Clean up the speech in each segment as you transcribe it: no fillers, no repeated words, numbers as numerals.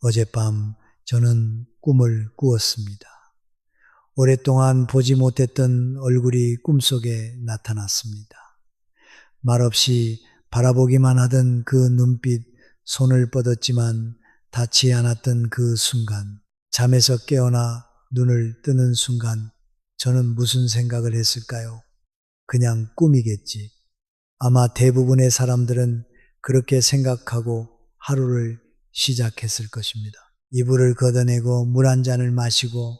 어젯밤 저는 꿈을 꾸었습니다. 오랫동안 보지 못했던 얼굴이 꿈속에 나타났습니다. 말없이 바라보기만 하던 그 눈빛, 손을 뻗었지만 닿지 않았던 그 순간, 잠에서 깨어나 눈을 뜨는 순간 저는 무슨 생각을 했을까요? 그냥 꿈이겠지. 아마 대부분의 사람들은 그렇게 생각하고 하루를 시작했을 것입니다. 이불을 걷어내고 물 한 잔을 마시고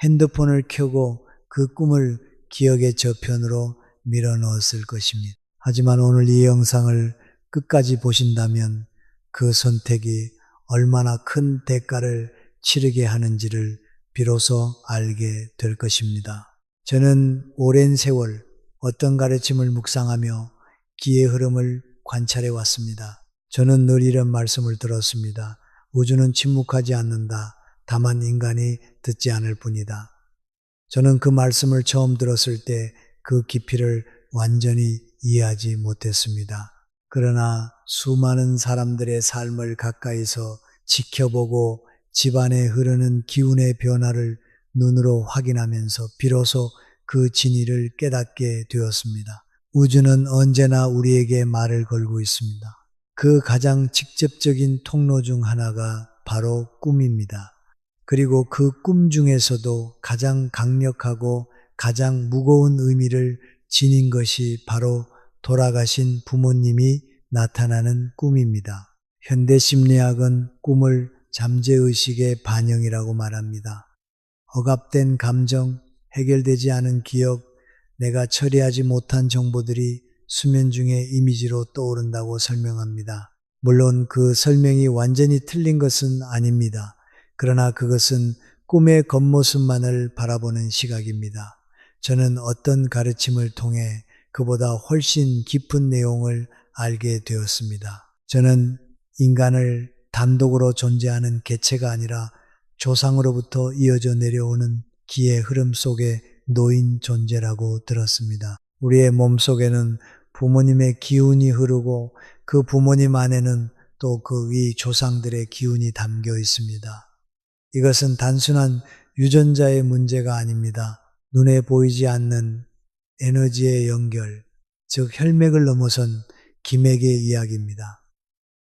핸드폰을 켜고 그 꿈을 기억의 저편으로 밀어 넣었을 것입니다. 하지만 오늘 이 영상을 끝까지 보신다면 그 선택이 얼마나 큰 대가를 치르게 하는지를 비로소 알게 될 것입니다. 저는 오랜 세월 어떤 가르침을 묵상하며 기의 흐름을 관찰해 왔습니다. 저는 늘 이런 말씀을 들었습니다. 우주는 침묵하지 않는다. 다만 인간이 듣지 않을 뿐이다. 저는 그 말씀을 처음 들었을 때 그 깊이를 완전히 이해하지 못했습니다. 그러나 수많은 사람들의 삶을 가까이서 지켜보고 집안에 흐르는 기운의 변화를 눈으로 확인하면서 비로소 그 진리를 깨닫게 되었습니다. 우주는 언제나 우리에게 말을 걸고 있습니다. 그 가장 직접적인 통로 중 하나가 바로 꿈입니다. 그리고 그 꿈 중에서도 가장 강력하고 가장 무거운 의미를 지닌 것이 바로 돌아가신 부모님이 나타나는 꿈입니다. 현대 심리학은 꿈을 잠재의식의 반영이라고 말합니다. 억압된 감정, 해결되지 않은 기억, 내가 처리하지 못한 정보들이 수면 중에 이미지로 떠오른다고 설명합니다. 물론 그 설명이 완전히 틀린 것은 아닙니다. 그러나 그것은 꿈의 겉모습만을 바라보는 시각입니다. 저는 어떤 가르침을 통해 그보다 훨씬 깊은 내용을 알게 되었습니다. 저는 인간을 단독으로 존재하는 개체가 아니라 조상으로부터 이어져 내려오는 기의 흐름 속에 놓인 존재라고 들었습니다. 우리의 몸속에는 부모님의 기운이 흐르고 그 부모님 안에는 또 그 위 조상들의 기운이 담겨 있습니다. 이것은 단순한 유전자의 문제가 아닙니다. 눈에 보이지 않는 에너지의 연결, 즉 혈맥을 넘어선 기맥의 이야기입니다.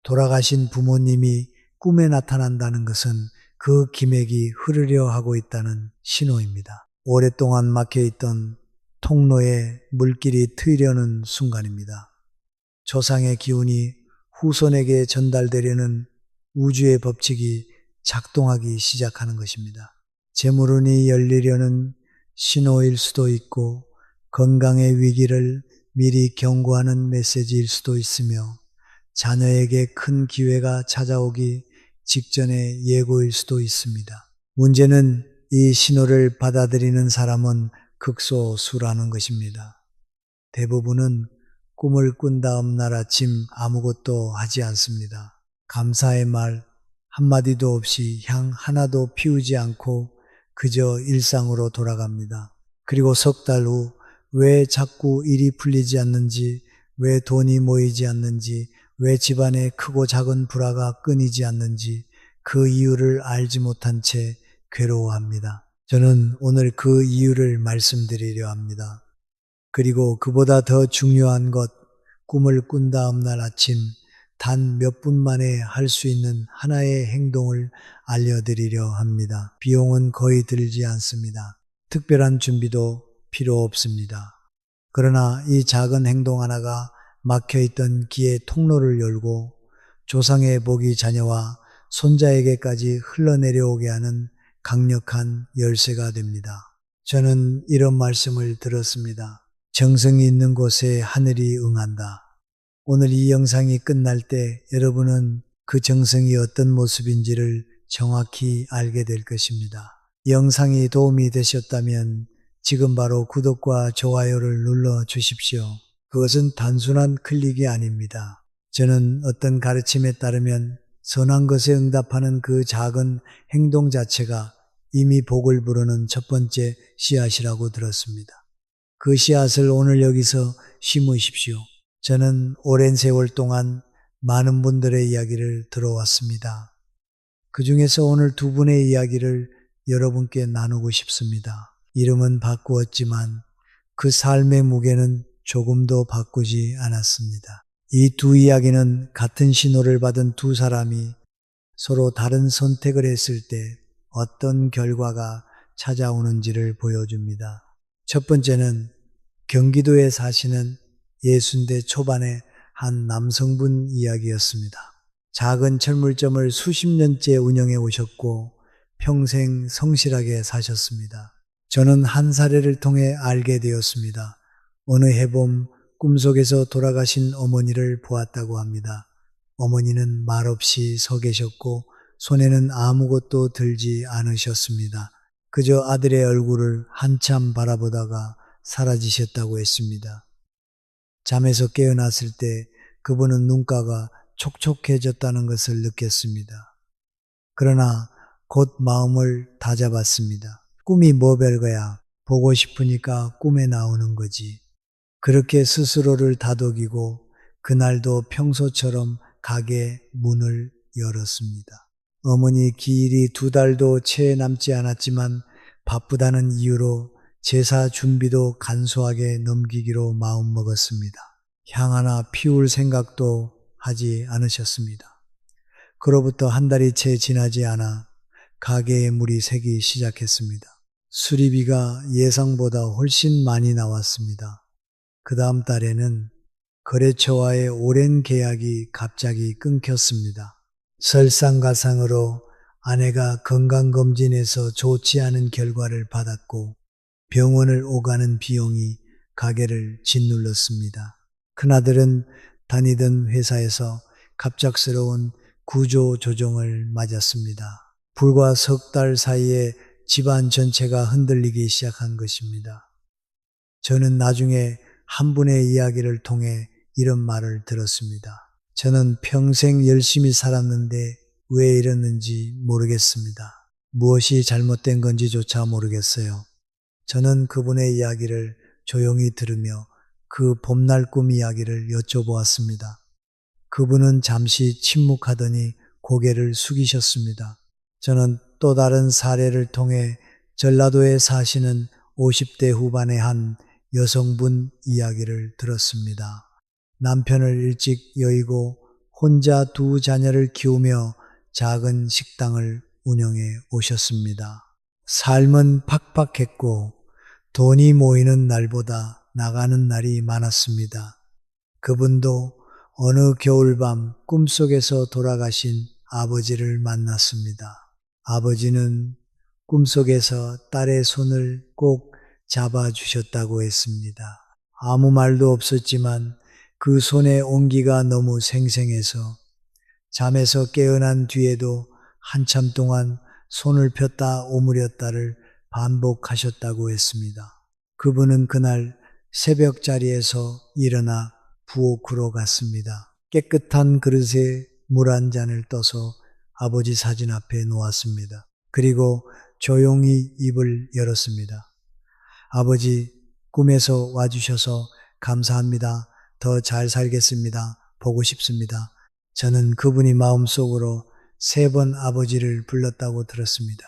돌아가신 부모님이 꿈에 나타난다는 것은 그 기맥이 흐르려 하고 있다는 신호입니다. 오랫동안 막혀있던 통로에 물길이 트이려는 순간입니다. 조상의 기운이 후손에게 전달되려는 우주의 법칙이 작동하기 시작하는 것입니다. 재물운이 열리려는 신호일 수도 있고 건강의 위기를 미리 경고하는 메시지일 수도 있으며 자녀에게 큰 기회가 찾아오기 직전의 예고일 수도 있습니다. 문제는 이 신호를 받아들이는 사람은 극소수라는 것입니다. 대부분은 꿈을 꾼 다음 날 아침 아무것도 하지 않습니다. 감사의 말 한마디도 없이 향 하나도 피우지 않고 그저 일상으로 돌아갑니다. 그리고 석 달 후 왜 자꾸 일이 풀리지 않는지, 왜 돈이 모이지 않는지, 왜 집안에 크고 작은 불화가 끊이지 않는지 그 이유를 알지 못한 채 괴로워합니다. 저는 오늘 그 이유를 말씀드리려 합니다. 그리고 그보다 더 중요한 것, 꿈을 꾼 다음 날 아침 단 몇 분 만에 할 수 있는 하나의 행동을 알려드리려 합니다. 비용은 거의 들지 않습니다. 특별한 준비도 필요 없습니다. 그러나 이 작은 행동 하나가 막혀있던 기의 통로를 열고 조상의 복이 자녀와 손자에게까지 흘러내려오게 하는 강력한 열쇠가 됩니다. 저는 이런 말씀을 들었습니다. 정성이 있는 곳에 하늘이 응한다. 오늘 이 영상이 끝날 때 여러분은 그 정성이 어떤 모습인지를 정확히 알게 될 것입니다. 영상이 도움이 되셨다면 지금 바로 구독과 좋아요를 눌러 주십시오. 그것은 단순한 클릭이 아닙니다. 저는 어떤 가르침에 따르면 선한 것에 응답하는 그 작은 행동 자체가 이미 복을 부르는 첫 번째 씨앗이라고 들었습니다. 그 씨앗을 오늘 여기서 심으십시오. 저는 오랜 세월 동안 많은 분들의 이야기를 들어왔습니다. 그 중에서 오늘 두 분의 이야기를 여러분께 나누고 싶습니다. 이름은 바꾸었지만 그 삶의 무게는 조금도 바꾸지 않았습니다. 이 두 이야기는 같은 신호를 받은 두 사람이 서로 다른 선택을 했을 때 어떤 결과가 찾아오는지를 보여줍니다. 첫 번째는 경기도에 사시는 60대 초반의 한 남성분 이야기였습니다. 작은 철물점을 수십 년째 운영해 오셨고 평생 성실하게 사셨습니다. 저는 한 사례를 통해 알게 되었습니다. 어느 해봄 꿈속에서 돌아가신 어머니를 보았다고 합니다. 어머니는 말없이 서 계셨고 손에는 아무것도 들지 않으셨습니다. 그저 아들의 얼굴을 한참 바라보다가 사라지셨다고 했습니다. 잠에서 깨어났을 때 그분은 눈가가 촉촉해졌다는 것을 느꼈습니다. 그러나 곧 마음을 다잡았습니다. 꿈이 뭐 별거야. 보고 싶으니까 꿈에 나오는 거지. 그렇게 스스로를 다독이고 그날도 평소처럼 가게 문을 열었습니다. 어머니 기일이 2달도 채 남지 않았지만 바쁘다는 이유로 제사 준비도 간소하게 넘기기로 마음먹었습니다. 향 하나 피울 생각도 하지 않으셨습니다. 그로부터 한 달이 채 지나지 않아 가게에 물이 새기 시작했습니다. 수리비가 예상보다 훨씬 많이 나왔습니다. 그 다음 달에는 거래처와의 오랜 계약이 갑자기 끊겼습니다. 설상가상으로 아내가 건강검진에서 좋지 않은 결과를 받았고 병원을 오가는 비용이 가게를 짓눌렀습니다. 큰아들은 다니던 회사에서 갑작스러운 구조 조정을 맞았습니다. 불과 석 달 사이에 집안 전체가 흔들리기 시작한 것입니다. 저는 나중에 한 분의 이야기를 통해 이런 말을 들었습니다. 저는 평생 열심히 살았는데 왜 이랬는지 모르겠습니다. 무엇이 잘못된 건지조차 모르겠어요. 저는 그분의 이야기를 조용히 들으며 그 봄날 꿈 이야기를 여쭤보았습니다. 그분은 잠시 침묵하더니 고개를 숙이셨습니다. 저는 또 다른 사례를 통해 전라도에 사시는 50대 후반의 한 여성분 이야기를 들었습니다. 남편을 일찍 여의고 혼자 2 자녀를 키우며 작은 식당을 운영해 오셨습니다. 삶은 팍팍했고 돈이 모이는 날보다 나가는 날이 많았습니다. 그분도 어느 겨울밤 꿈속에서 돌아가신 아버지를 만났습니다. 아버지는 꿈속에서 딸의 손을 꼭 잡아주셨다고 했습니다. 아무 말도 없었지만 그 손의 온기가 너무 생생해서 잠에서 깨어난 뒤에도 한참 동안 손을 폈다 오므렸다를 반복하셨다고 했습니다. 그분은 그날 새벽 자리에서 일어나 부엌으로 갔습니다. 깨끗한 그릇에 물 한 잔을 떠서 아버지 사진 앞에 놓았습니다. 그리고 조용히 입을 열었습니다. 아버지, 꿈에서 와주셔서 감사합니다. 더 잘 살겠습니다. 보고 싶습니다. 저는 그분이 마음속으로 3번 아버지를 불렀다고 들었습니다.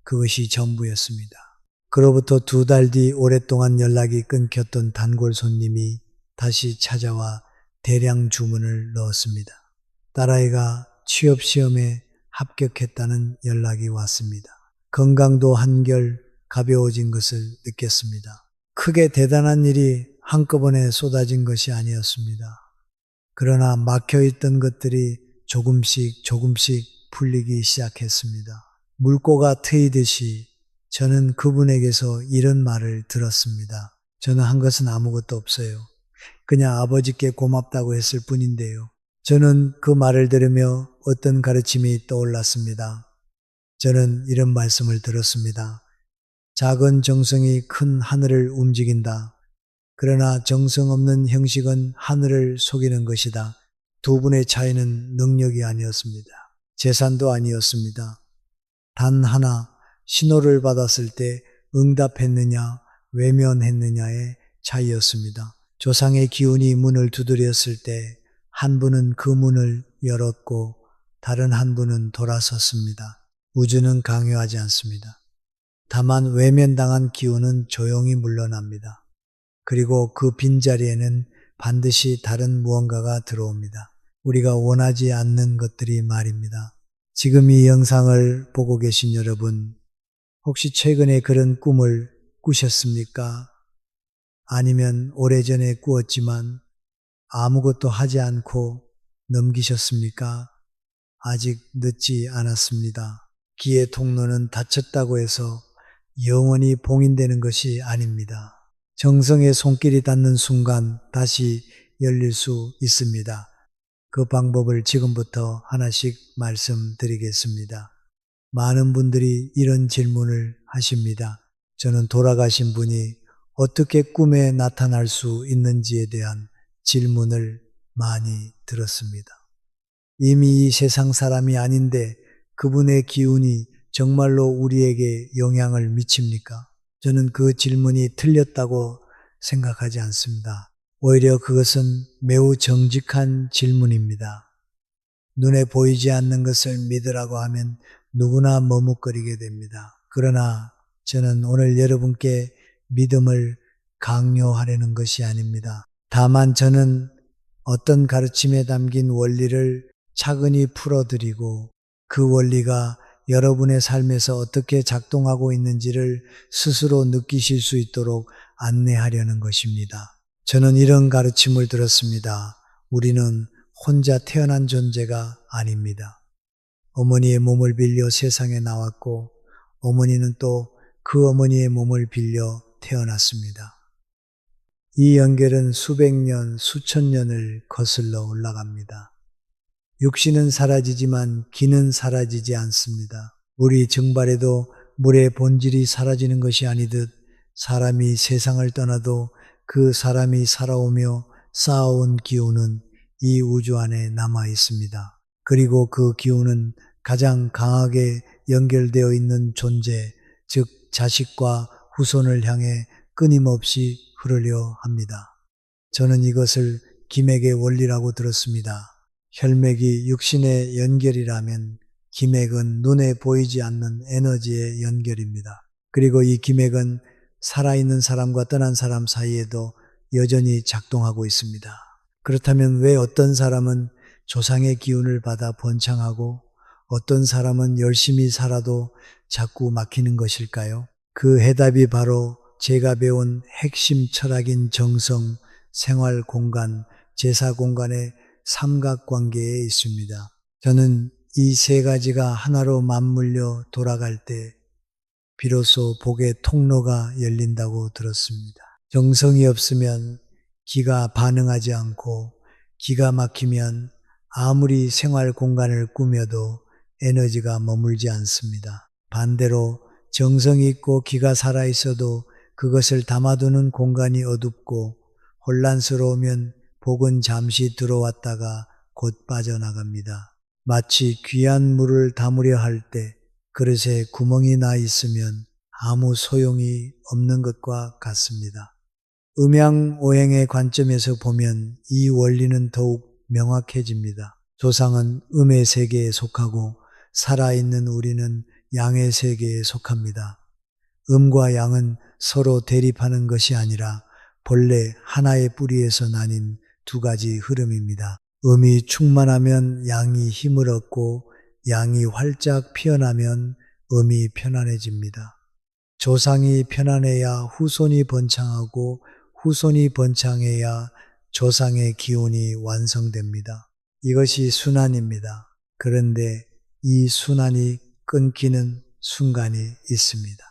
그것이 전부였습니다. 그로부터 2달 뒤 오랫동안 연락이 끊겼던 단골 손님이 다시 찾아와 대량 주문을 넣었습니다. 딸아이가 취업시험에 합격했다는 연락이 왔습니다. 건강도 한결 가벼워진 것을 느꼈습니다. 크게 대단한 일이 한꺼번에 쏟아진 것이 아니었습니다. 그러나 막혀있던 것들이 조금씩 풀리기 시작했습니다. 물꼬가 트이듯이 저는 그분에게서 이런 말을 들었습니다. 저는 한 것은 아무것도 없어요. 그냥 아버지께 고맙다고 했을 뿐인데요. 저는 그 말을 들으며 어떤 가르침이 떠올랐습니다. 저는 이런 말씀을 들었습니다. 작은 정성이 큰 하늘을 움직인다. 그러나 정성 없는 형식은 하늘을 속이는 것이다. 2분의 차이는 능력이 아니었습니다. 재산도 아니었습니다. 단 하나, 신호를 받았을 때 응답했느냐, 외면했느냐의 차이였습니다. 조상의 기운이 문을 두드렸을 때 한 분은 그 문을 열었고 다른 한 분은 돌아섰습니다. 우주는 강요하지 않습니다. 다만 외면당한 기운은 조용히 물러납니다. 그리고 그 빈자리에는 반드시 다른 무언가가 들어옵니다. 우리가 원하지 않는 것들이 말입니다. 지금 이 영상을 보고 계신 여러분, 혹시 최근에 그런 꿈을 꾸셨습니까? 아니면 오래전에 꾸었지만 아무것도 하지 않고 넘기셨습니까? 아직 늦지 않았습니다. 기의 통로는 닫혔다고 해서 영원히 봉인되는 것이 아닙니다. 정성의 손길이 닿는 순간 다시 열릴 수 있습니다. 그 방법을 지금부터 하나씩 말씀드리겠습니다. 많은 분들이 이런 질문을 하십니다. 저는 돌아가신 분이 어떻게 꿈에 나타날 수 있는지에 대한 질문을 많이 들었습니다. 이미 이 세상 사람이 아닌데 그분의 기운이 정말로 우리에게 영향을 미칩니까? 저는 그 질문이 틀렸다고 생각하지 않습니다. 오히려 그것은 매우 정직한 질문입니다. 눈에 보이지 않는 것을 믿으라고 하면 누구나 머뭇거리게 됩니다. 그러나 저는 오늘 여러분께 믿음을 강요하려는 것이 아닙니다. 다만 저는 어떤 가르침에 담긴 원리를 차근히 풀어드리고 그 원리가 여러분의 삶에서 어떻게 작동하고 있는지를 스스로 느끼실 수 있도록 안내하려는 것입니다. 저는 이런 가르침을 들었습니다. 우리는 혼자 태어난 존재가 아닙니다. 어머니의 몸을 빌려 세상에 나왔고 어머니는 또 그 어머니의 몸을 빌려 태어났습니다. 이 연결은 수백 년, 수천 년을 거슬러 올라갑니다. 육신은 사라지지만 기는 사라지지 않습니다. 물이 증발해도 물의 본질이 사라지는 것이 아니듯 사람이 세상을 떠나도 그 사람이 살아오며 쌓아온 기운은 이 우주 안에 남아 있습니다. 그리고 그 기운은 가장 강하게 연결되어 있는 존재, 즉 자식과 후손을 향해 끊임없이 흐르려 합니다. 저는 이것을 기맥의 원리라고 들었습니다. 혈맥이 육신의 연결이라면 기맥은 눈에 보이지 않는 에너지의 연결입니다. 그리고 이 기맥은 살아있는 사람과 떠난 사람 사이에도 여전히 작동하고 있습니다. 그렇다면 왜 어떤 사람은 조상의 기운을 받아 번창하고 어떤 사람은 열심히 살아도 자꾸 막히는 것일까요? 그 해답이 바로 제가 배운 핵심 철학인 정성, 생활 공간, 제사 공간의 삼각관계에 있습니다. 저는 이 세 가지가 하나로 맞물려 돌아갈 때 비로소 복의 통로가 열린다고 들었습니다. 정성이 없으면 기가 반응하지 않고 기가 막히면 아무리 생활 공간을 꾸며도 에너지가 머물지 않습니다. 반대로 정성이 있고 기가 살아있어도 그것을 담아두는 공간이 어둡고 혼란스러우면 복은 잠시 들어왔다가 곧 빠져나갑니다. 마치 귀한 물을 담으려 할 때 그릇에 구멍이 나 있으면 아무 소용이 없는 것과 같습니다. 음양오행의 관점에서 보면 이 원리는 더욱 명확해집니다. 조상은 음의 세계에 속하고 살아있는 우리는 양의 세계에 속합니다. 음과 양은 서로 대립하는 것이 아니라 본래 하나의 뿌리에서 나뉜 두 가지 흐름입니다. 음이 충만하면 양이 힘을 얻고 양이 활짝 피어나면 음이 편안해집니다. 조상이 편안해야 후손이 번창하고 후손이 번창해야 조상의 기운이 완성됩니다. 이것이 순환입니다. 그런데 이 순환이 끊기는 순간이 있습니다.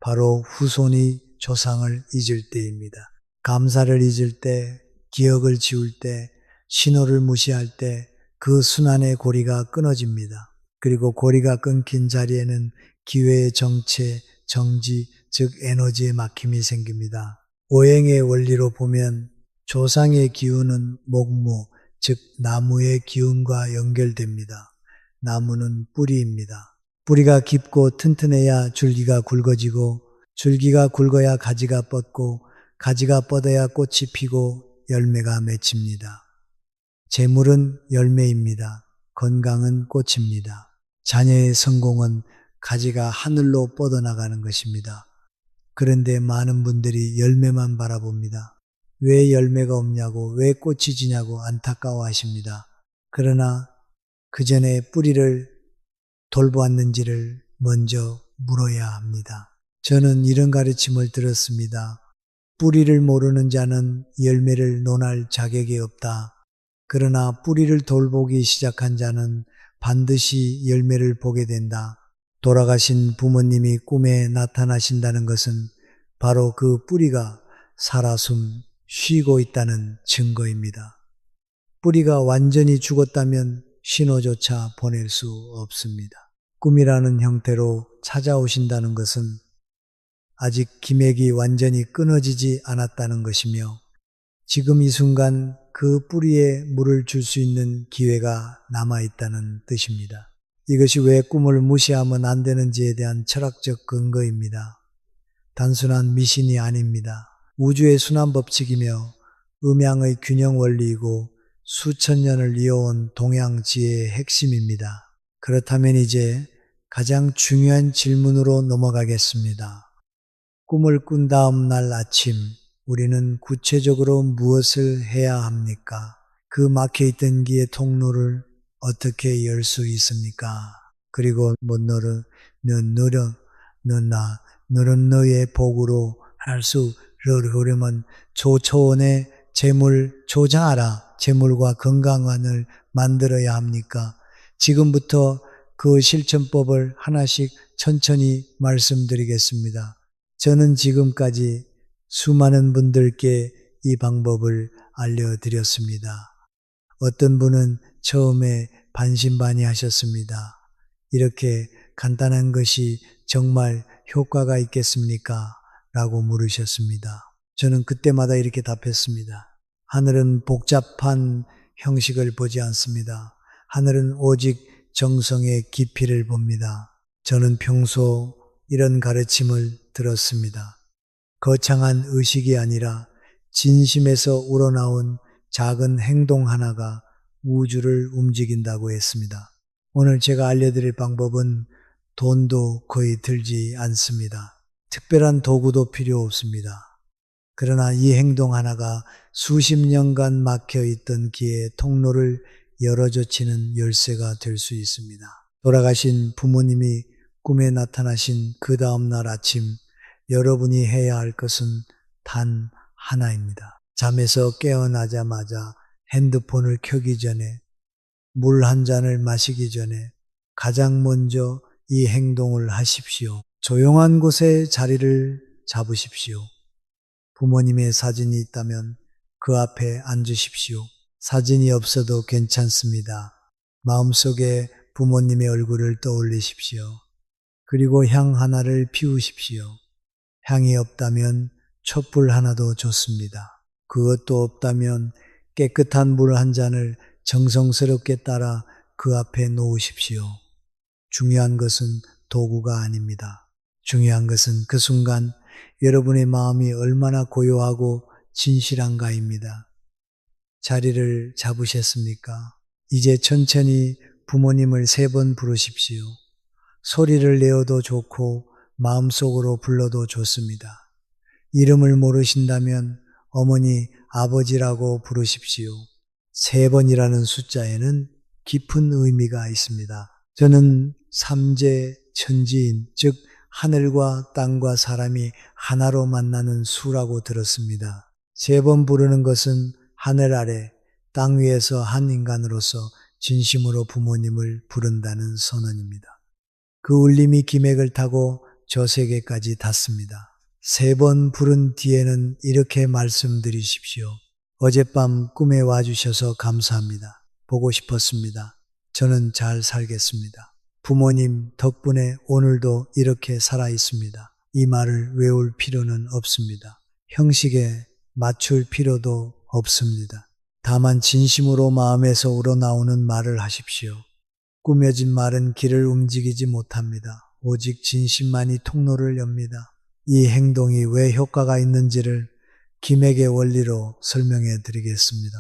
바로 후손이 조상을 잊을 때입니다. 감사를 잊을 때, 기억을 지울 때, 신호를 무시할 때 그 순환의 고리가 끊어집니다. 그리고 고리가 끊긴 자리에는 기회의 정체, 정지, 즉 에너지의 막힘이 생깁니다. 오행의 원리로 보면 조상의 기운은 목무, 즉 나무의 기운과 연결됩니다. 나무는 뿌리입니다. 뿌리가 깊고 튼튼해야 줄기가 굵어지고 줄기가 굵어야 가지가 뻗고 가지가 뻗어야 꽃이 피고 열매가 맺힙니다. 재물은 열매입니다. 건강은 꽃입니다. 자녀의 성공은 가지가 하늘로 뻗어나가는 것입니다. 그런데 많은 분들이 열매만 바라봅니다. 왜 열매가 없냐고, 왜 꽃이 지냐고 안타까워하십니다. 그러나 그 전에 뿌리를 돌보았는지를 먼저 물어야 합니다. 저는 이런 가르침을 들었습니다. 뿌리를 모르는 자는 열매를 논할 자격이 없다. 그러나 뿌리를 돌보기 시작한 자는 반드시 열매를 보게 된다. 돌아가신 부모님이 꿈에 나타나신다는 것은 바로 그 뿌리가 살아 쉬고 있다는 증거입니다. 뿌리가 완전히 죽었다면 신호조차 보낼 수 없습니다. 꿈이라는 형태로 찾아오신다는 것은 아직 기맥이 완전히 끊어지지 않았다는 것이며 지금 이 순간 그 뿌리에 물을 줄 수 있는 기회가 남아있다는 뜻입니다. 이것이 왜 꿈을 무시하면 안 되는지에 대한 철학적 근거입니다. 단순한 미신이 아닙니다. 우주의 순환 법칙이며 음양의 균형 원리이고 수천 년을 이어온 동양지혜의 핵심입니다. 그렇다면 이제 가장 중요한 질문으로 넘어가겠습니다. 꿈을 꾼 다음 날 아침 우리는 구체적으로 무엇을 해야 합니까? 그 막혀있던 길의 통로를 어떻게 열 수 있습니까? 그리고 너는 너의 복으로 할 수 그러면 초초원의 재물 조장하라. 재물과 건강관을 만들어야 합니까? 지금부터 그 실천법을 하나씩 천천히 말씀드리겠습니다. 저는 지금까지 수많은 분들께 이 방법을 알려드렸습니다. 어떤 분은 처음에 반신반의하셨습니다. 이렇게 간단한 것이 정말 효과가 있겠습니까? 라고 물으셨습니다. 저는 그때마다 이렇게 답했습니다. 하늘은 복잡한 형식을 보지 않습니다. 하늘은 오직 정성의 깊이를 봅니다. 저는 평소 이런 가르침을 들었습니다. 거창한 의식이 아니라 진심에서 우러나온 작은 행동 하나가 우주를 움직인다고 했습니다. 오늘 제가 알려드릴 방법은 돈도 거의 들지 않습니다. 특별한 도구도 필요 없습니다. 그러나 이 행동 하나가 수십 년간 막혀있던 길의 통로를 열어젖히는 열쇠가 될 수 있습니다. 돌아가신 부모님이 꿈에 나타나신 그 다음날 아침 여러분이 해야 할 것은 단 하나입니다. 잠에서 깨어나자마자 핸드폰을 켜기 전에 물 한 잔을 마시기 전에 가장 먼저 이 행동을 하십시오. 조용한 곳에 자리를 잡으십시오. 부모님의 사진이 있다면 그 앞에 앉으십시오. 사진이 없어도 괜찮습니다. 마음속에 부모님의 얼굴을 떠올리십시오. 그리고 향 하나를 피우십시오. 향이 없다면 촛불 하나도 좋습니다. 그것도 없다면 깨끗한 물 한 잔을 정성스럽게 따라 그 앞에 놓으십시오. 중요한 것은 도구가 아닙니다. 중요한 것은 그 순간 여러분의 마음이 얼마나 고요하고 진실한가입니다. 자리를 잡으셨습니까? 이제 천천히 부모님을 3번 부르십시오. 소리를 내어도 좋고 마음속으로 불러도 좋습니다. 이름을 모르신다면 어머니, 아버지라고 부르십시오. 3번이라는 숫자에는 깊은 의미가 있습니다. 저는 삼재 천지인, 즉 하늘과 땅과 사람이 하나로 만나는 수라고 들었습니다. 3번 부르는 것은 하늘 아래 땅 위에서 한 인간으로서 진심으로 부모님을 부른다는 선언입니다. 그 울림이 기맥을 타고 저 세계까지 닿습니다. 3번 부른 뒤에는 이렇게 말씀드리십시오. 어젯밤 꿈에 와주셔서 감사합니다. 보고 싶었습니다. 저는 잘 살겠습니다. 부모님 덕분에 오늘도 이렇게 살아 있습니다. 이 말을 외울 필요는 없습니다. 형식에 맞출 필요도 없습니다. 다만 진심으로 마음에서 우러나오는 말을 하십시오. 꾸며진 말은 길을 움직이지 못합니다. 오직 진심만이 통로를 엽니다. 이 행동이 왜 효과가 있는지를 기맥의 원리로 설명해 드리겠습니다.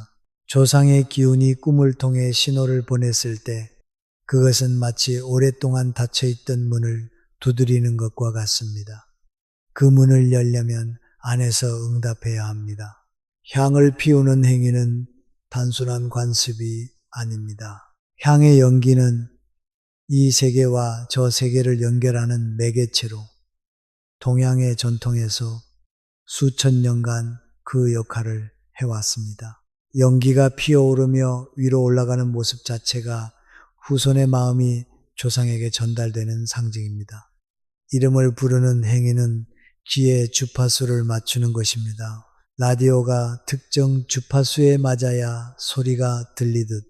조상의 기운이 꿈을 통해 신호를 보냈을 때 그것은 마치 오랫동안 닫혀있던 문을 두드리는 것과 같습니다. 그 문을 열려면 안에서 응답해야 합니다. 향을 피우는 행위는 단순한 관습이 아닙니다. 향의 연기는 이 세계와 저 세계를 연결하는 매개체로 동양의 전통에서 수천 년간 그 역할을 해왔습니다. 연기가 피어오르며 위로 올라가는 모습 자체가 후손의 마음이 조상에게 전달되는 상징입니다. 이름을 부르는 행위는 귀에 주파수를 맞추는 것입니다. 라디오가 특정 주파수에 맞아야 소리가 들리듯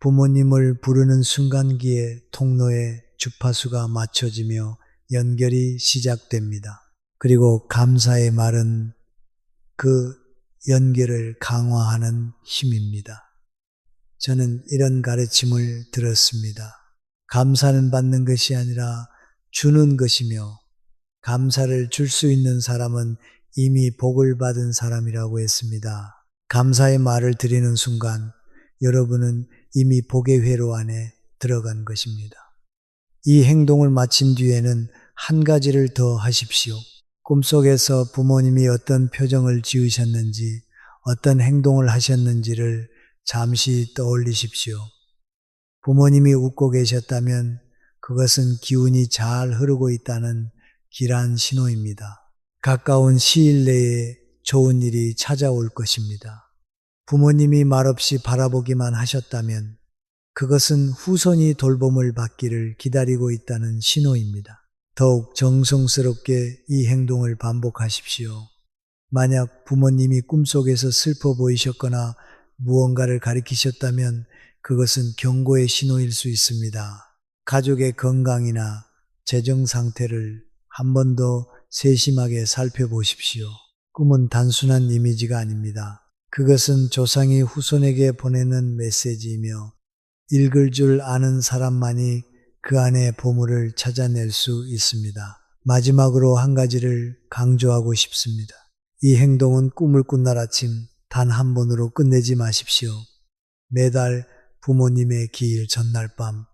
부모님을 부르는 순간 귀에 통로에 주파수가 맞춰지며 연결이 시작됩니다. 그리고 감사의 말은 그 연결을 강화하는 힘입니다. 저는 이런 가르침을 들었습니다. 감사는 받는 것이 아니라 주는 것이며 감사를 줄 수 있는 사람은 이미 복을 받은 사람이라고 했습니다. 감사의 말을 드리는 순간 여러분은 이미 복의 회로 안에 들어간 것입니다. 이 행동을 마친 뒤에는 한 가지를 더 하십시오. 꿈속에서 부모님이 어떤 표정을 지으셨는지, 어떤 행동을 하셨는지를 잠시 떠올리십시오. 부모님이 웃고 계셨다면 그것은 기운이 잘 흐르고 있다는 길한 신호입니다. 가까운 시일 내에 좋은 일이 찾아올 것입니다. 부모님이 말없이 바라보기만 하셨다면 그것은 후손이 돌봄을 받기를 기다리고 있다는 신호입니다. 더욱 정성스럽게 이 행동을 반복하십시오. 만약 부모님이 꿈속에서 슬퍼 보이셨거나 무언가를 가리키셨다면 그것은 경고의 신호일 수 있습니다. 가족의 건강이나 재정 상태를 한 번 더 세심하게 살펴보십시오. 꿈은 단순한 이미지가 아닙니다. 그것은 조상이 후손에게 보내는 메시지이며 읽을 줄 아는 사람만이 그 안의 보물을 찾아낼 수 있습니다. 마지막으로 한 가지를 강조하고 싶습니다. 이 행동은 꿈을 꾼 날 아침 단 한 번으로 끝내지 마십시오. 매달 부모님의 기일 전날 밤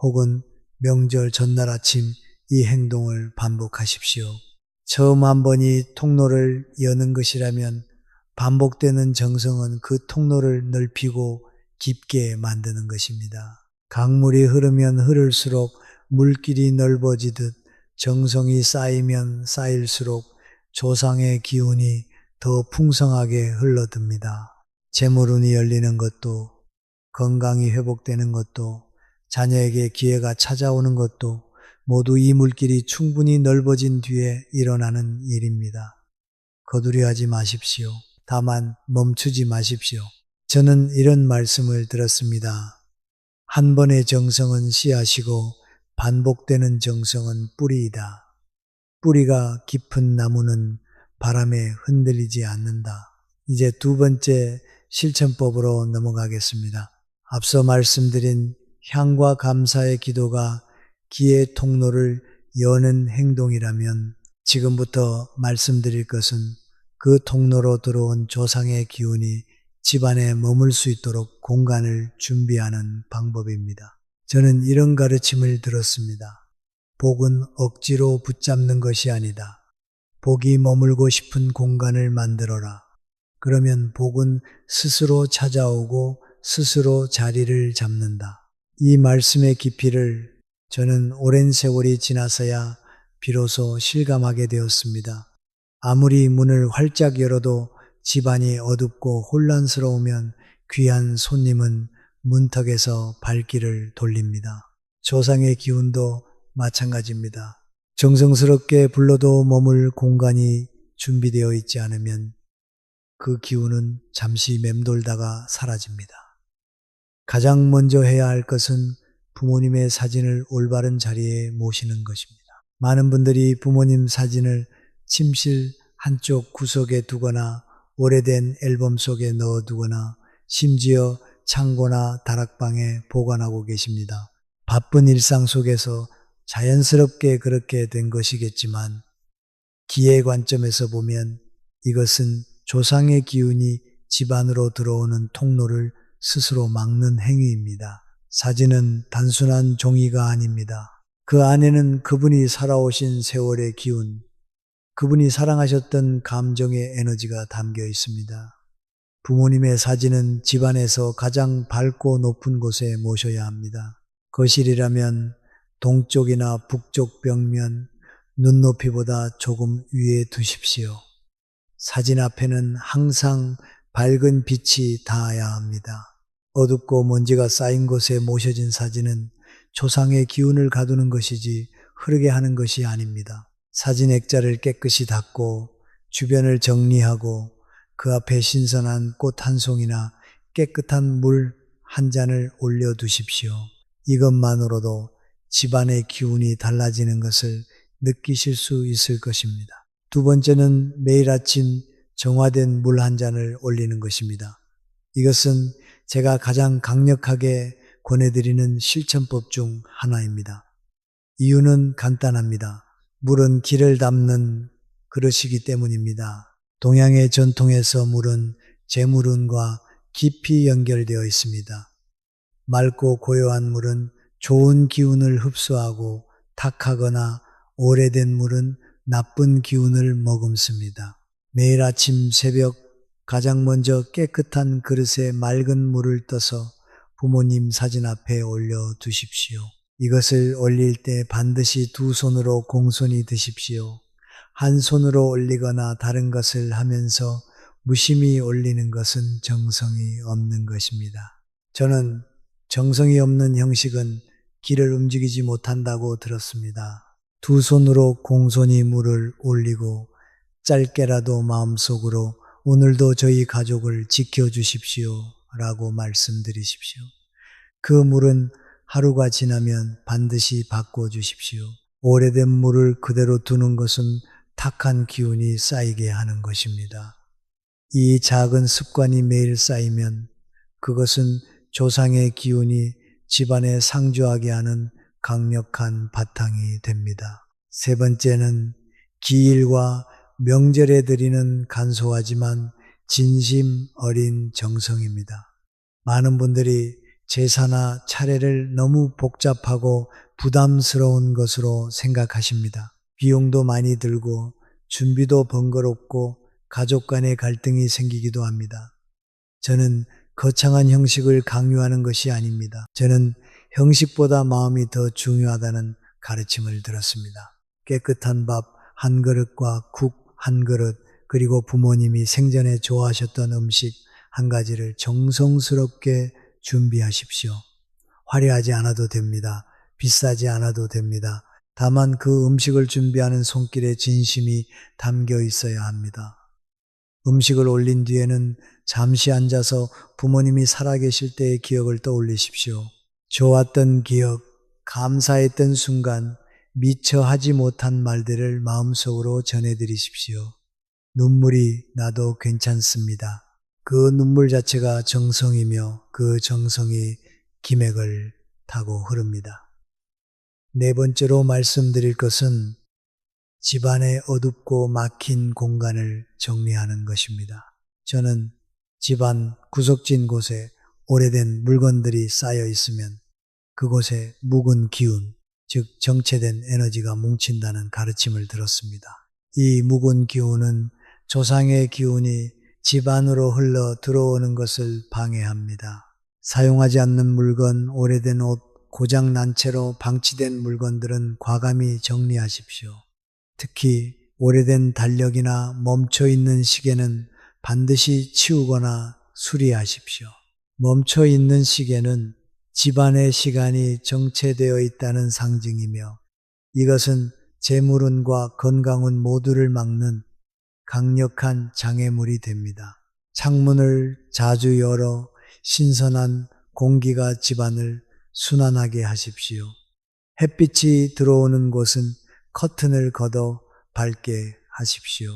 혹은 명절 전날 아침 이 행동을 반복하십시오. 처음 한 번이 통로를 여는 것이라면 반복되는 정성은 그 통로를 넓히고 깊게 만드는 것입니다. 강물이 흐르면 흐를수록 물길이 넓어지듯 정성이 쌓이면 쌓일수록 조상의 기운이 더 풍성하게 흘러듭니다. 재물운이 열리는 것도, 건강이 회복되는 것도, 자녀에게 기회가 찾아오는 것도 모두 이 물길이 충분히 넓어진 뒤에 일어나는 일입니다. 거두려하지 마십시오. 다만 멈추지 마십시오. 저는 이런 말씀을 들었습니다. 한 번의 정성은 씨앗이고 반복되는 정성은 뿌리이다. 뿌리가 깊은 나무는 바람에 흔들리지 않는다. 이제 두 번째 실천법으로 넘어가겠습니다. 앞서 말씀드린 향과 감사의 기도가 기의 통로를 여는 행동이라면 지금부터 말씀드릴 것은 그 통로로 들어온 조상의 기운이 집안에 머물 수 있도록 공간을 준비하는 방법입니다. 저는 이런 가르침을 들었습니다. 복은 억지로 붙잡는 것이 아니다. 복이 머물고 싶은 공간을 만들어라. 그러면 복은 스스로 찾아오고 스스로 자리를 잡는다. 이 말씀의 깊이를 저는 오랜 세월이 지나서야 비로소 실감하게 되었습니다. 아무리 문을 활짝 열어도 집안이 어둡고 혼란스러우면 귀한 손님은 문턱에서 발길을 돌립니다. 조상의 기운도 마찬가지입니다. 정성스럽게 불러도 머물 공간이 준비되어 있지 않으면 그 기운은 잠시 맴돌다가 사라집니다. 가장 먼저 해야 할 것은 부모님의 사진을 올바른 자리에 모시는 것입니다. 많은 분들이 부모님 사진을 침실 한쪽 구석에 두거나 오래된 앨범 속에 넣어두거나 심지어 창고나 다락방에 보관하고 계십니다. 바쁜 일상 속에서 자연스럽게 그렇게 된 것이겠지만 기의 관점에서 보면 이것은 조상의 기운이 집 안으로 들어오는 통로를 스스로 막는 행위입니다. 사진은 단순한 종이가 아닙니다. 그 안에는 그분이 살아오신 세월의 기운, 그분이 사랑하셨던 감정의 에너지가 담겨 있습니다. 부모님의 사진은 집안에서 가장 밝고 높은 곳에 모셔야 합니다. 거실이라면 동쪽이나 북쪽 벽면, 눈높이보다 조금 위에 두십시오. 사진 앞에는 항상 밝은 빛이 닿아야 합니다. 어둡고 먼지가 쌓인 곳에 모셔진 사진은 조상의 기운을 가두는 것이지 흐르게 하는 것이 아닙니다. 사진 액자를 깨끗이 닦고 주변을 정리하고 그 앞에 신선한 꽃 한 송이나 깨끗한 물 한 잔을 올려두십시오. 이것만으로도 집안의 기운이 달라지는 것을 느끼실 수 있을 것입니다. 두 번째는 매일 아침 정화된 물 한 잔을 올리는 것입니다. 이것은 제가 가장 강력하게 권해드리는 실천법 중 하나입니다. 이유는 간단합니다. 물은 기를 담는 그릇이기 때문입니다. 동양의 전통에서 물은 재물운과 깊이 연결되어 있습니다. 맑고 고요한 물은 좋은 기운을 흡수하고 탁하거나 오래된 물은 나쁜 기운을 머금습니다. 매일 아침 새벽 가장 먼저 깨끗한 그릇에 맑은 물을 떠서 부모님 사진 앞에 올려 두십시오. 이것을 올릴 때 반드시 두 손으로 공손히 드십시오. 한 손으로 올리거나 다른 것을 하면서 무심히 올리는 것은 정성이 없는 것입니다. 저는 정성이 없는 형식은 기를 움직이지 못한다고 들었습니다. 두 손으로 공손히 물을 올리고 짧게라도 마음속으로 오늘도 저희 가족을 지켜주십시오 라고 말씀드리십시오. 그 물은 하루가 지나면 반드시 바꿔주십시오. 오래된 물을 그대로 두는 것은 탁한 기운이 쌓이게 하는 것입니다. 이 작은 습관이 매일 쌓이면 그것은 조상의 기운이 집안에 상주하게 하는 강력한 바탕이 됩니다. 세 번째는 기일과 명절에 드리는 간소하지만 진심 어린 정성입니다. 많은 분들이 제사나 차례를 너무 복잡하고 부담스러운 것으로 생각하십니다. 비용도 많이 들고 준비도 번거롭고 가족 간의 갈등이 생기기도 합니다. 저는 거창한 형식을 강요하는 것이 아닙니다. 저는 형식보다 마음이 더 중요하다는 가르침을 들었습니다. 깨끗한 밥 한 그릇과 국 한 그릇, 그리고 부모님이 생전에 좋아하셨던 음식 한 가지를 정성스럽게 준비하십시오. 화려하지 않아도 됩니다. 비싸지 않아도 됩니다. 다만 그 음식을 준비하는 손길에 진심이 담겨 있어야 합니다. 음식을 올린 뒤에는 잠시 앉아서 부모님이 살아계실 때의 기억을 떠올리십시오. 좋았던 기억, 감사했던 순간, 미처 하지 못한 말들을 마음속으로 전해드리십시오. 눈물이 나도 괜찮습니다. 그 눈물 자체가 정성이며 그 정성이 기맥을 타고 흐릅니다. 네 번째로 말씀드릴 것은 집안의 어둡고 막힌 공간을 정리하는 것입니다. 저는 집안 구석진 곳에 오래된 물건들이 쌓여 있으면 그곳에 묵은 기운, 즉 정체된 에너지가 뭉친다는 가르침을 들었습니다. 이 묵은 기운은 조상의 기운이 집 안으로 흘러 들어오는 것을 방해합니다. 사용하지 않는 물건, 오래된 옷, 고장난 채로 방치된 물건들은 과감히 정리하십시오. 특히 오래된 달력이나 멈춰있는 시계는 반드시 치우거나 수리하십시오. 멈춰있는 시계는 집안의 시간이 정체되어 있다는 상징이며 이것은 재물운과 건강운 모두를 막는 강력한 장애물이 됩니다. 창문을 자주 열어 신선한 공기가 집안을 순환하게 하십시오. 햇빛이 들어오는 곳은 커튼을 걷어 밝게 하십시오.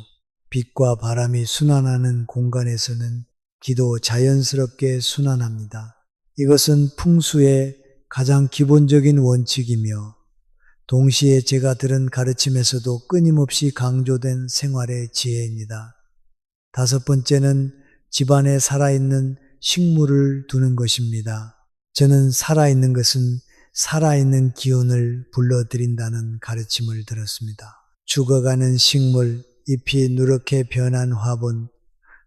빛과 바람이 순환하는 공간에서는 기도 자연스럽게 순환합니다. 이것은 풍수의 가장 기본적인 원칙이며 동시에 제가 들은 가르침에서도 끊임없이 강조된 생활의 지혜입니다. 다섯 번째는 집안에 살아있는 식물을 두는 것입니다. 저는 살아있는 것은 살아있는 기운을 불러들인다는 가르침을 들었습니다. 죽어가는 식물, 잎이 누렇게 변한 화분,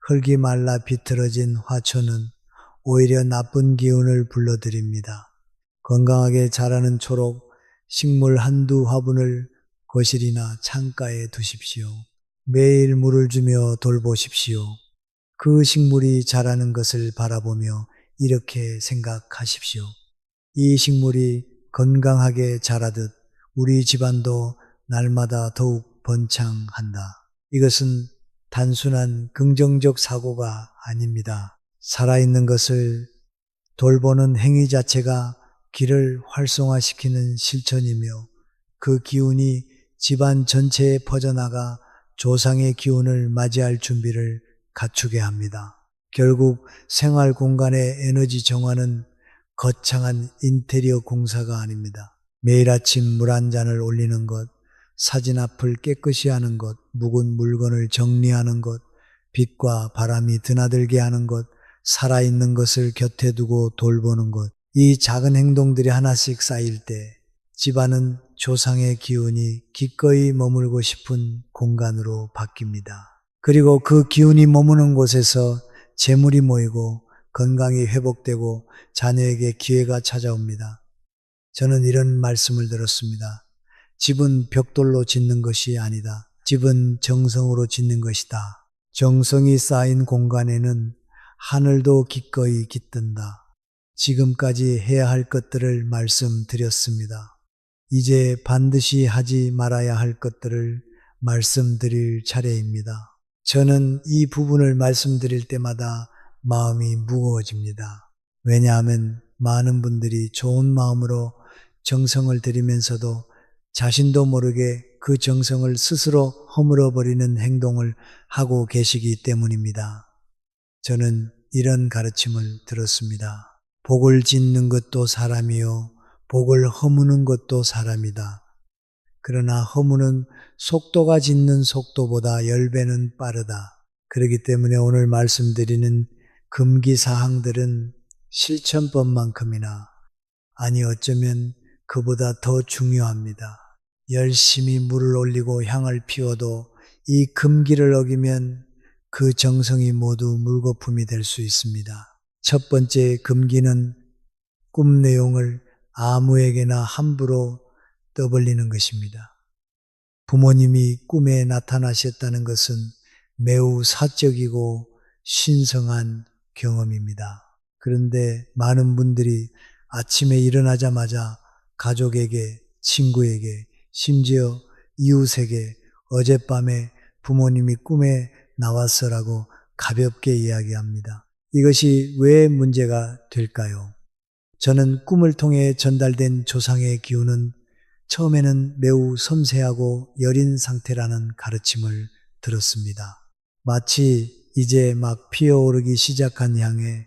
흙이 말라 비틀어진 화초는 오히려 나쁜 기운을 불러들입니다. 건강하게 자라는 초록 식물 한두 화분을 거실이나 창가에 두십시오. 매일 물을 주며 돌보십시오. 그 식물이 자라는 것을 바라보며 이렇게 생각하십시오. 이 식물이 건강하게 자라듯 우리 집안도 날마다 더욱 번창한다. 이것은 단순한 긍정적 사고가 아닙니다. 살아있는 것을 돌보는 행위 자체가 길을 활성화시키는 실천이며 그 기운이 집안 전체에 퍼져나가 조상의 기운을 맞이할 준비를 갖추게 합니다. 결국 생활 공간의 에너지 정화는 거창한 인테리어 공사가 아닙니다. 매일 아침 물 한 잔을 올리는 것, 사진 앞을 깨끗이 하는 것, 묵은 물건을 정리하는 것, 빛과 바람이 드나들게 하는 것, 살아있는 것을 곁에 두고 돌보는 것, 이 작은 행동들이 하나씩 쌓일 때 집안은 조상의 기운이 기꺼이 머물고 싶은 공간으로 바뀝니다. 그리고 그 기운이 머무는 곳에서 재물이 모이고 건강이 회복되고 자녀에게 기회가 찾아옵니다. 저는 이런 말씀을 들었습니다. 집은 벽돌로 짓는 것이 아니다. 집은 정성으로 짓는 것이다. 정성이 쌓인 공간에는 하늘도 기꺼이 깃든다. 지금까지 해야 할 것들을 말씀드렸습니다. 이제 반드시 하지 말아야 할 것들을 말씀드릴 차례입니다. 저는 이 부분을 말씀드릴 때마다 마음이 무거워집니다. 왜냐하면 많은 분들이 좋은 마음으로 정성을 들이면서도 자신도 모르게 그 정성을 스스로 허물어버리는 행동을 하고 계시기 때문입니다. 저는 이런 가르침을 들었습니다. 복을 짓는 것도 사람이요, 복을 허무는 것도 사람이다. 그러나 허무는 속도가 짓는 속도보다 10배는 빠르다. 그렇기 때문에 오늘 말씀드리는 금기사항들은 실천법만큼이나, 아니 어쩌면 그보다 더 중요합니다. 열심히 물을 올리고 향을 피워도 이 금기를 어기면 그 정성이 모두 물거품이 될 수 있습니다. 첫 번째 금기는 꿈 내용을 아무에게나 함부로 떠벌리는 것입니다. 부모님이 꿈에 나타나셨다는 것은 매우 사적이고 신성한 경험입니다. 그런데 많은 분들이 아침에 일어나자마자 가족에게, 친구에게, 심지어 이웃에게 어젯밤에 부모님이 꿈에 나왔어라고 가볍게 이야기합니다. 이것이 왜 문제가 될까요? 저는 꿈을 통해 전달된 조상의 기운은 처음에는 매우 섬세하고 여린 상태라는 가르침을 들었습니다. 마치 이제 막 피어오르기 시작한 향에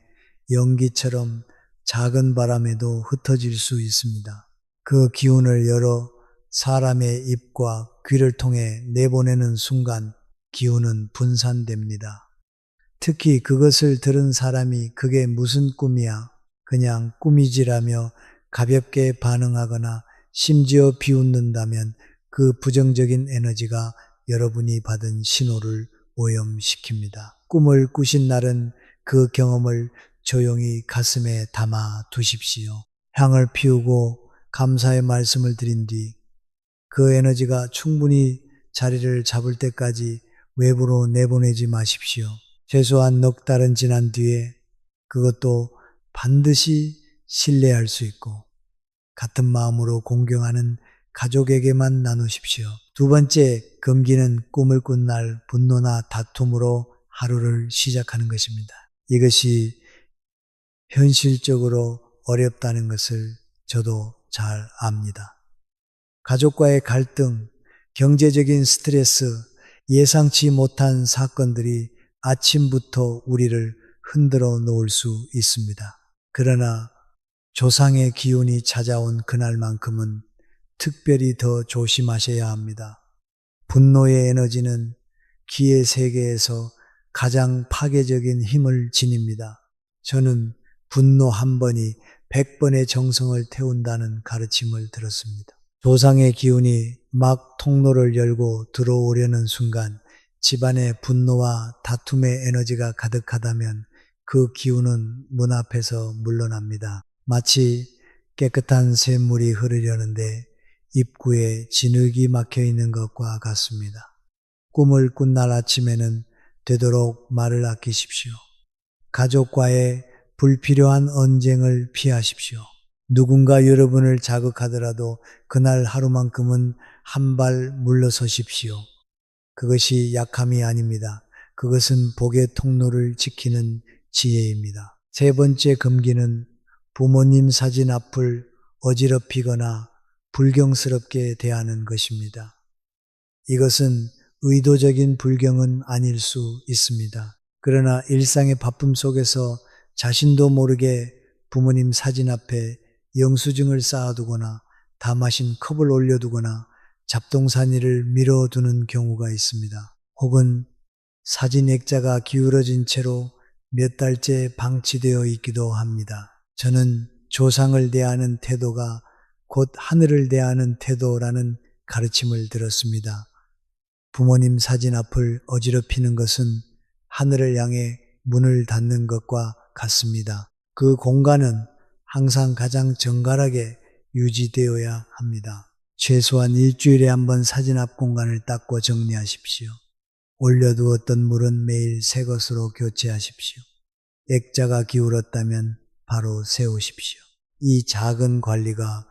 연기처럼 작은 바람에도 흩어질 수 있습니다. 그 기운을 여러 사람의 입과 귀를 통해 내보내는 순간 기운은 분산됩니다. 특히 그것을 들은 사람이 그게 무슨 꿈이야? 그냥 꿈이지라며 가볍게 반응하거나 심지어 비웃는다면 그 부정적인 에너지가 여러분이 받은 신호를 오염시킵니다. 꿈을 꾸신 날은 그 경험을 조용히 가슴에 담아 두십시오. 향을 피우고 감사의 말씀을 드린 뒤 그 에너지가 충분히 자리를 잡을 때까지 외부로 내보내지 마십시오. 최소한 넉 달은 지난 뒤에 그것도 반드시 신뢰할 수 있고 같은 마음으로 공경하는 가족에게만 나누십시오. 두 번째, 금기는 꿈을 꾼 날 분노나 다툼으로 하루를 시작하는 것입니다. 이것이 현실적으로 어렵다는 것을 저도 잘 압니다. 가족과의 갈등, 경제적인 스트레스, 예상치 못한 사건들이 아침부터 우리를 흔들어 놓을 수 있습니다. 그러나 조상의 기운이 찾아온 그날만큼은 특별히 더 조심하셔야 합니다. 분노의 에너지는 기의 세계에서 가장 파괴적인 힘을 지닙니다. 저는 분노 한 번이 100번의 정성을 태운다는 가르침을 들었습니다. 조상의 기운이 막 통로를 열고 들어오려는 순간 집안에 분노와 다툼의 에너지가 가득하다면 그 기운은 문 앞에서 물러납니다. 마치 깨끗한 샘물이 흐르려는데 입구에 진흙이 막혀 있는 것과 같습니다. 꿈을 꾼 날 아침에는 되도록 말을 아끼십시오. 가족과의 불필요한 언쟁을 피하십시오. 누군가 여러분을 자극하더라도 그날 하루만큼은 한 발 물러서십시오. 그것이 약함이 아닙니다. 그것은 복의 통로를 지키는 지혜입니다. 세 번째 금기는 부모님 사진 앞을 어지럽히거나 불경스럽게 대하는 것입니다. 이것은 의도적인 불경은 아닐 수 있습니다. 그러나 일상의 바쁨 속에서 자신도 모르게 부모님 사진 앞에 영수증을 쌓아두거나 다 마신 컵을 올려두거나 잡동사니를 밀어두는 경우가 있습니다. 혹은 사진 액자가 기울어진 채로 몇 달째 방치되어 있기도 합니다. 저는 조상을 대하는 태도가 곧 하늘을 대하는 태도라는 가르침을 들었습니다. 부모님 사진 앞을 어지럽히는 것은 하늘을 향해 문을 닫는 것과 같습니다. 그 공간은 항상 가장 정갈하게 유지되어야 합니다. 최소한 일주일에 한 번 사진 앞 공간을 닦고 정리하십시오. 올려두었던 물은 매일 새 것으로 교체하십시오. 액자가 기울었다면 바로 세우십시오. 이 작은 관리가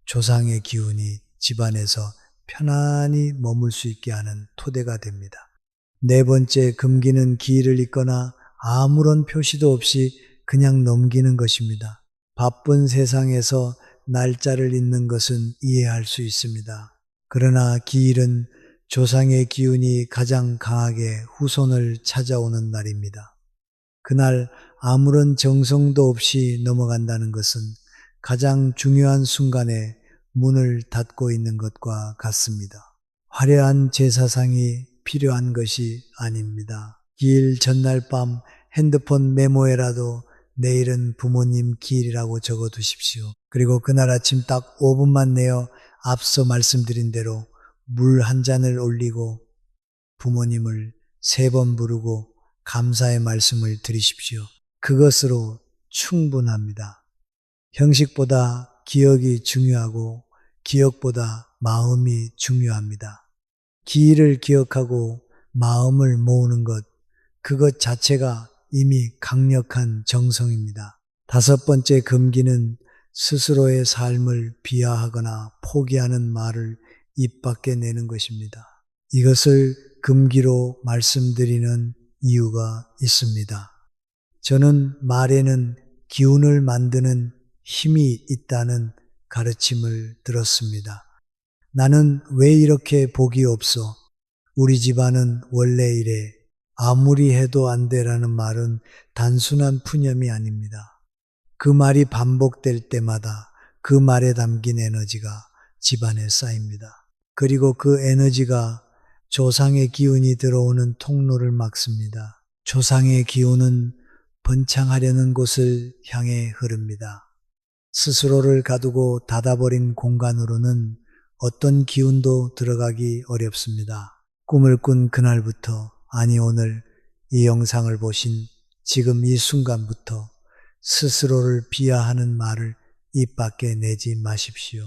조상의 기운이 집안에서 편안히 머물 수 있게 하는 토대가 됩니다. 네 번째 금기는 기일을 잇거나 아무런 표시도 없이 그냥 넘기는 것입니다. 바쁜 세상에서 날짜를 잇는 것은 이해할 수 있습니다. 그러나 기일은 조상의 기운이 가장 강하게 후손을 찾아오는 날입니다. 그날 아무런 정성도 없이 넘어간다는 것은 가장 중요한 순간에 문을 닫고 있는 것과 같습니다. 화려한 제사상이 필요한 것이 아닙니다. 기일 전날 밤 핸드폰 메모에라도 내일은 부모님 기일이라고 적어두십시오. 그리고 그날 아침 딱 5분만 내어 앞서 말씀드린 대로 물 한 잔을 올리고 부모님을 3번 부르고 감사의 말씀을 드리십시오. 그것으로 충분합니다. 형식보다 기억이 중요하고 기억보다 마음이 중요합니다. 기일을 기억하고 마음을 모으는 것, 그것 자체가 이미 강력한 정성입니다. 5번째 금기는 스스로의 삶을 비하하거나 포기하는 말을 입 밖에 내는 것입니다. 이것을 금기로 말씀드리는 이유가 있습니다. 저는 말에는 기운을 만드는 힘이 있다는 가르침을 들었습니다. 나는 왜 이렇게 복이 없어? 우리 집안은 원래 이래. 아무리 해도 안 돼라는 말은 단순한 푸념이 아닙니다. 그 말이 반복될 때마다 그 말에 담긴 에너지가 집안에 쌓입니다. 그리고 그 에너지가 조상의 기운이 들어오는 통로를 막습니다. 조상의 기운은 번창하려는 곳을 향해 흐릅니다. 스스로를 가두고 닫아버린 공간으로는 어떤 기운도 들어가기 어렵습니다. 꿈을 꾼 그날부터, 아니 오늘 이 영상을 보신 지금 이 순간부터 스스로를 비하하는 말을 입 밖에 내지 마십시오.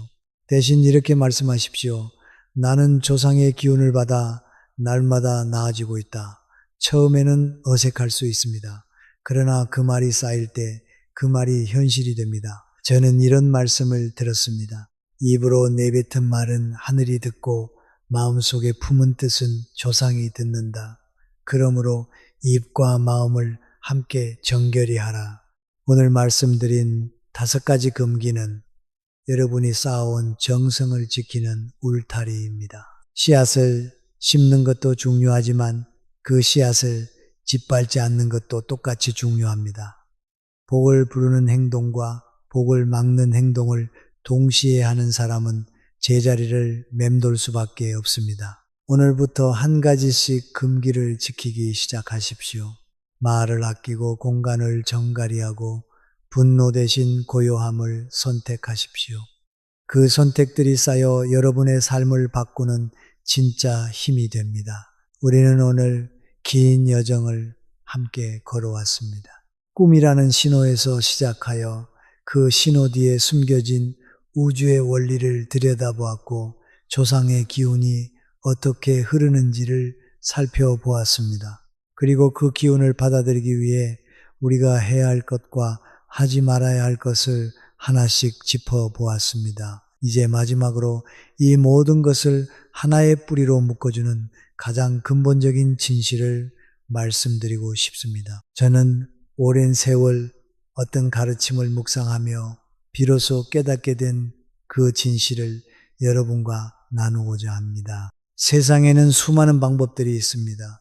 대신 이렇게 말씀하십시오. 나는 조상의 기운을 받아 날마다 나아지고 있다. 처음에는 어색할 수 있습니다. 그러나 그 말이 쌓일 때 그 말이 현실이 됩니다. 저는 이런 말씀을 들었습니다. 입으로 내뱉은 말은 하늘이 듣고 마음속에 품은 뜻은 조상이 듣는다. 그러므로 입과 마음을 함께 정결히 하라. 오늘 말씀드린 5가지 금기는 여러분이 쌓아온 정성을 지키는 울타리입니다. 씨앗을 심는 것도 중요하지만 그 씨앗을 짓밟지 않는 것도 똑같이 중요합니다. 복을 부르는 행동과 복을 막는 행동을 동시에 하는 사람은 제자리를 맴돌 수밖에 없습니다. 오늘부터 한 가지씩 금기를 지키기 시작하십시오. 말을 아끼고 공간을 정갈히 하고 분노 대신 고요함을 선택하십시오. 그 선택들이 쌓여 여러분의 삶을 바꾸는 진짜 힘이 됩니다. 우리는 오늘 긴 여정을 함께 걸어왔습니다. 꿈이라는 신호에서 시작하여 그 신호 뒤에 숨겨진 우주의 원리를 들여다보았고 조상의 기운이 어떻게 흐르는지를 살펴보았습니다. 그리고 그 기운을 받아들이기 위해 우리가 해야 할 것과 하지 말아야 할 것을 하나씩 짚어보았습니다. 이제 마지막으로 이 모든 것을 하나의 뿌리로 묶어주는 가장 근본적인 진실을 말씀드리고 싶습니다. 저는 오랜 세월 어떤 가르침을 묵상하며 비로소 깨닫게 된 그 진실을 여러분과 나누고자 합니다. 세상에는 수많은 방법들이 있습니다.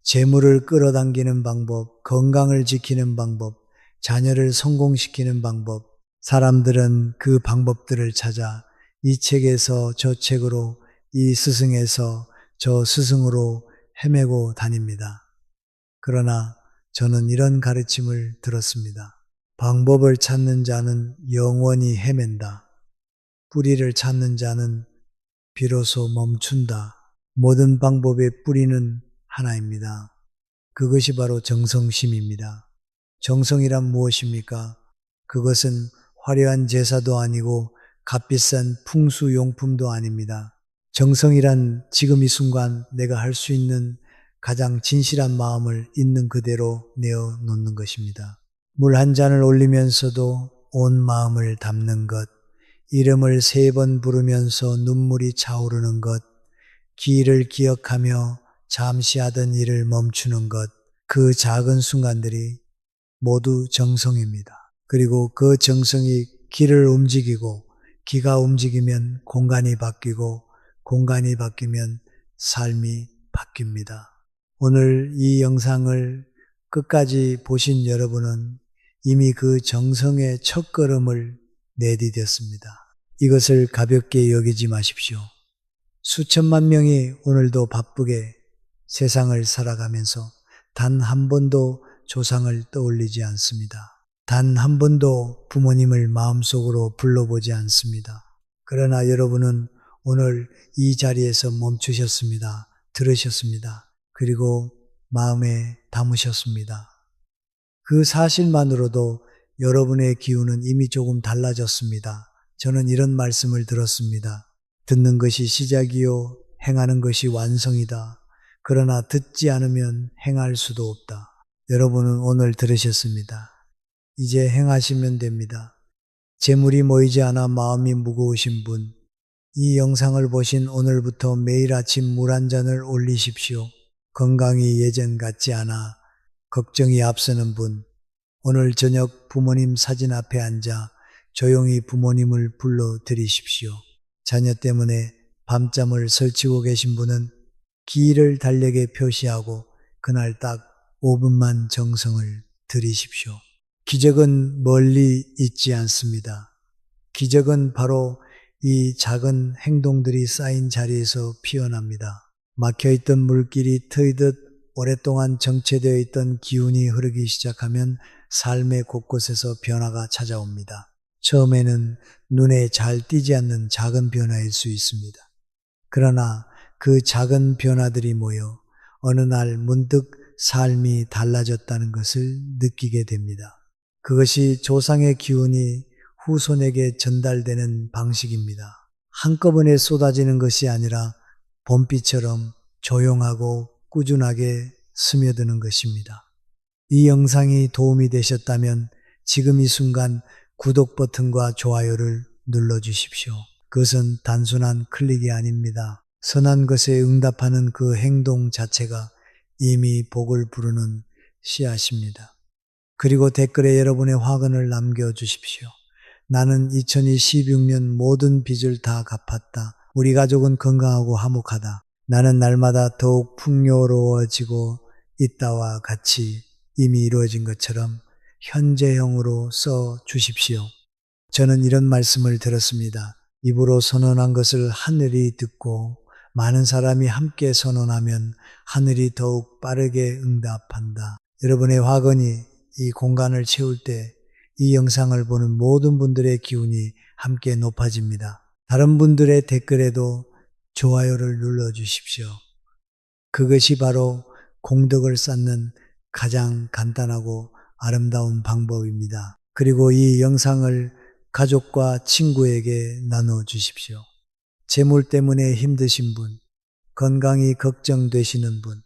재물을 끌어당기는 방법, 건강을 지키는 방법, 자녀를 성공시키는 방법, 사람들은 그 방법들을 찾아 이 책에서 저 책으로, 이 스승에서 저 스승으로 헤매고 다닙니다. 그러나 저는 이런 가르침을 들었습니다. 방법을 찾는 자는 영원히 헤맨다. 뿌리를 찾는 자는 비로소 멈춘다. 모든 방법의 뿌리는 하나입니다. 그것이 바로 정성심입니다. 정성이란 무엇입니까? 그것은 화려한 제사도 아니고 값비싼 풍수용품도 아닙니다. 정성이란 지금 이 순간 내가 할 수 있는 가장 진실한 마음을 있는 그대로 내어 놓는 것입니다. 물 한 잔을 올리면서도 온 마음을 담는 것, 이름을 3번 부르면서 눈물이 차오르는 것, 기일을 기억하며 잠시 하던 일을 멈추는 것, 그 작은 순간들이 모두 정성입니다. 그리고 그 정성이 기를 움직이고, 기가 움직이면 공간이 바뀌고, 공간이 바뀌면 삶이 바뀝니다. 오늘 이 영상을 끝까지 보신 여러분은 이미 그 정성의 첫걸음을 내디뎠습니다. 이것을 가볍게 여기지 마십시오. 수천만 명이 오늘도 바쁘게 세상을 살아가면서 단 한 번도 조상을 떠올리지 않습니다. 단 한 번도 부모님을 마음속으로 불러보지 않습니다. 그러나 여러분은 오늘 이 자리에서 멈추셨습니다. 들으셨습니다. 그리고 마음에 담으셨습니다. 그 사실만으로도 여러분의 기운은 이미 조금 달라졌습니다. 저는 이런 말씀을 들었습니다. 듣는 것이 시작이요, 행하는 것이 완성이다. 그러나 듣지 않으면 행할 수도 없다. 여러분은 오늘 들으셨습니다. 이제 행하시면 됩니다. 재물이 모이지 않아 마음이 무거우신 분, 이 영상을 보신 오늘부터 매일 아침 물 한 잔을 올리십시오. 건강이 예전 같지 않아 걱정이 앞서는 분, 오늘 저녁 부모님 사진 앞에 앉아 조용히 부모님을 불러드리십시오. 자녀 때문에 밤잠을 설치고 계신 분은 기일을 달력에 표시하고 그날 딱 5분만 정성을 들이십시오. 기적은 멀리 있지 않습니다. 기적은 바로 이 작은 행동들이 쌓인 자리에서 피어납니다. 막혀있던 물길이 트이듯 오랫동안 정체되어 있던 기운이 흐르기 시작하면 삶의 곳곳에서 변화가 찾아옵니다. 처음에는 눈에 잘 띄지 않는 작은 변화일 수 있습니다. 그러나 그 작은 변화들이 모여 어느 날 문득 삶이 달라졌다는 것을 느끼게 됩니다. 그것이 조상의 기운이 후손에게 전달되는 방식입니다. 한꺼번에 쏟아지는 것이 아니라 봄비처럼 조용하고 꾸준하게 스며드는 것입니다. 이 영상이 도움이 되셨다면 지금 이 순간 구독 버튼과 좋아요를 눌러주십시오. 그것은 단순한 클릭이 아닙니다. 선한 것에 응답하는 그 행동 자체가 이미 복을 부르는 씨앗입니다. 그리고 댓글에 여러분의 화근을 남겨주십시오. 나는 2026년 모든 빚을 다 갚았다. 우리 가족은 건강하고 화목하다. 나는 날마다 더욱 풍요로워지고 있다와 같이 이미 이루어진 것처럼 현재형으로 써 주십시오. 저는 이런 말씀을 들었습니다. 입으로 선언한 것을 하늘이 듣고 많은 사람이 함께 선언하면 하늘이 더욱 빠르게 응답한다. 여러분의 화근이 이 공간을 채울 때 이 영상을 보는 모든 분들의 기운이 함께 높아집니다. 다른 분들의 댓글에도 좋아요를 눌러주십시오. 그것이 바로 공덕을 쌓는 가장 간단하고 아름다운 방법입니다. 그리고 이 영상을 가족과 친구에게 나눠주십시오. 재물 때문에 힘드신 분, 건강이 걱정되시는 분,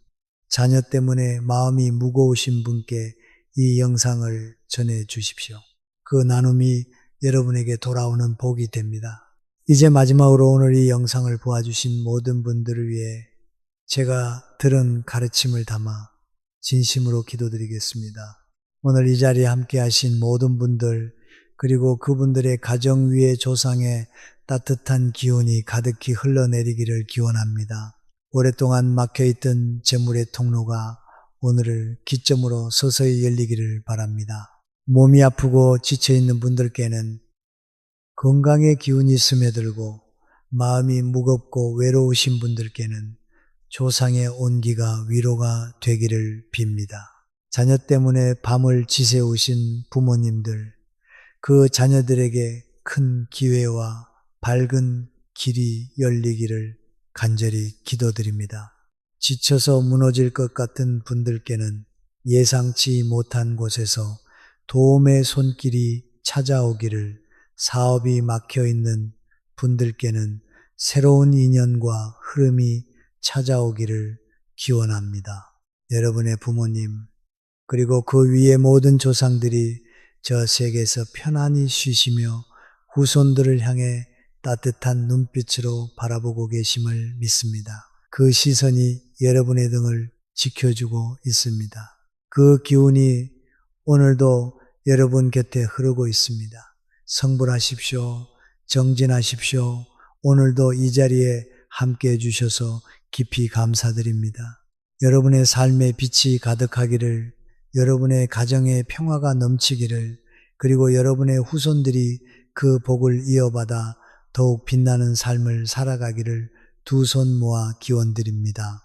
자녀 때문에 마음이 무거우신 분께 이 영상을 전해 주십시오. 그 나눔이 여러분에게 돌아오는 복이 됩니다. 이제 마지막으로 오늘 이 영상을 보아주신 모든 분들을 위해 제가 들은 가르침을 담아 진심으로 기도드리겠습니다. 오늘 이 자리에 함께 하신 모든 분들, 그리고 그분들의 가정 위에 조상의 따뜻한 기운이 가득히 흘러내리기를 기원합니다. 오랫동안 막혀있던 재물의 통로가 오늘을 기점으로 서서히 열리기를 바랍니다. 몸이 아프고 지쳐있는 분들께는 건강의 기운이 스며들고, 마음이 무겁고 외로우신 분들께는 조상의 온기가 위로가 되기를 빕니다. 자녀 때문에 밤을 지새우신 부모님들, 그 자녀들에게 큰 기회와 밝은 길이 열리기를 간절히 기도드립니다. 지쳐서 무너질 것 같은 분들께는 예상치 못한 곳에서 도움의 손길이 찾아오기를, 사업이 막혀 있는 분들께는 새로운 인연과 흐름이 찾아오기를 기원합니다. 여러분의 부모님, 그리고 그 위에 모든 조상들이 저 세계에서 편안히 쉬시며 후손들을 향해 따뜻한 눈빛으로 바라보고 계심을 믿습니다. 그 시선이 여러분의 등을 지켜주고 있습니다. 그 기운이 오늘도 여러분 곁에 흐르고 있습니다. 성불하십시오. 정진하십시오. 오늘도 이 자리에 함께 해주셔서 깊이 감사드립니다. 여러분의 삶에 빛이 가득하기를, 여러분의 가정에 평화가 넘치기를, 그리고 여러분의 후손들이 그 복을 이어받아 더욱 빛나는 삶을 살아가기를 두 손 모아 기원드립니다.